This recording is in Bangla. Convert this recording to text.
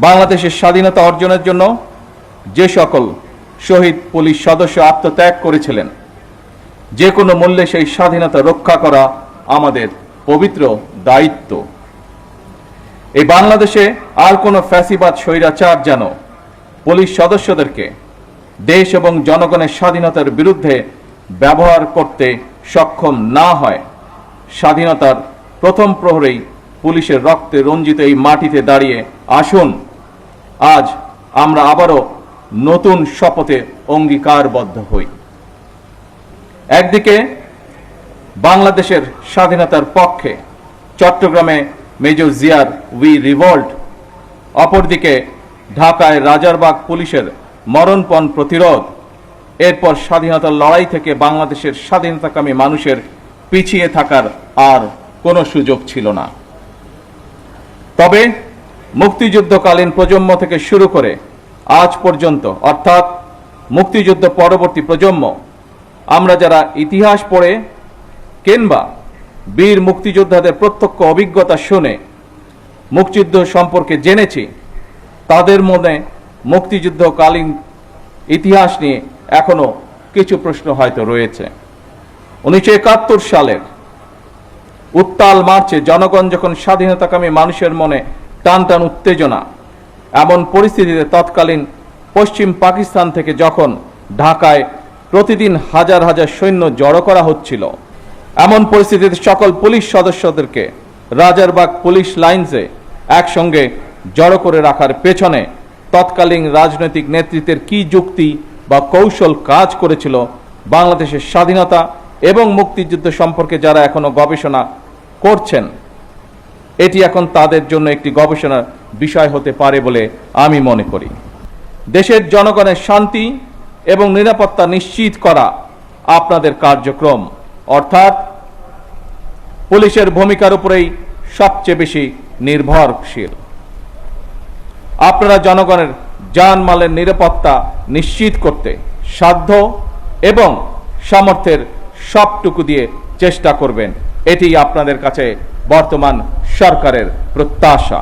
বাংলাদেশের স্বাধীনতা অর্জনের জন্য যে সকল শহীদ পুলিশ সদস্য আত্মত্যাগ করেছিলেন, যে কোনো মূল্যে সেই স্বাধীনতা রক্ষা করা আমাদের পবিত্র দায়িত্ব। এই বাংলাদেশে আর কোনো ফ্যাসিবাদ স্বৈরাচার যেন পুলিশ সদস্যদেরকে দেশ এবং জনগণের স্বাধীনতার বিরুদ্ধে ব্যবহার করতে সক্ষম না হয়। স্বাধীনতার প্রথম প্রহরেই পুলিশের রক্তে রঞ্জিত এই মাটিতে দাঁড়িয়ে আসুন আজ আমরা আবারও নতুন শপথে অঙ্গীকারবদ্ধ হই। একদিকে বাংলাদেশের স্বাধীনতার পক্ষে চট্টগ্রামে মেজর জিয়ার উই রিভল্ট, অপরদিকে ঢাকায় রাজারবাগ পুলিশের মরণপণ প্রতিরোধ। এরপর স্বাধীনতার লড়াই থেকে বাংলাদেশের স্বাধীনতাকামী মানুষের পিছিয়ে থাকার আর কোনো সুযোগ ছিল না। তবে মুক্তিযুদ্ধকালীন প্রজন্ম থেকে শুরু করে আজ পর্যন্ত, অর্থাৎ মুক্তিযুদ্ধ পরবর্তী প্রজন্ম, আমরা যারা ইতিহাস পড়ে কিংবা বীর মুক্তিযোদ্ধাদের প্রত্যক্ষ অভিজ্ঞতা শুনে মুক্তিযুদ্ধ সম্পর্কে জেনেছি, তাদের মনে মুক্তিযুদ্ধকালীন ইতিহাস নিয়ে এখনো কিছু প্রশ্ন হয়তো রয়েছে। 1971 সালের উত্তাল মার্চে জনগণ যখন স্বাধীনতাকামী মানুষের মনে টান টান উত্তেজনা, এমন পরিস্থিতিতে তৎকালীন পশ্চিম পাকিস্তান থেকে যখন ঢাকায় প্রতিদিন হাজার হাজার সৈন্য জড়ো করা হচ্ছিল, এমন পরিস্থিতিতে সকল পুলিশ সদস্যদেরকে রাজারবাগ পুলিশ লাইন্সে একসঙ্গে জড়ো করে রাখার পেছনে তৎকালীন রাজনৈতিক নেতৃত্বের কি যুক্তি বা কৌশল কাজ করেছিল, বাংলাদেশের স্বাধীনতা এবং মুক্তিযুদ্ধ সম্পর্কে যারা এখনো গবেষণা করছেন, এটি এখন তাদের জন্য একটি গবেষণার বিষয় হতে পারে বলে আমি মনে করি। দেশের জনগণের শান্তি এবং নিরাপত্তা নিশ্চিত করা আপনাদের কার্যক্রম, অর্থাৎ পুলিশের ভূমিকার উপরেই সবচেয়ে বেশি নির্ভরশীল। আপনারা জনগণের জানমালের নিরাপত্তা নিশ্চিত করতে সাধ্য এবং সামর্থ্যের সবটুকু দিয়ে চেষ্টা করবেন, এটি আপনাদের কাছে বর্তমান সরকারের প্রত্যাশা।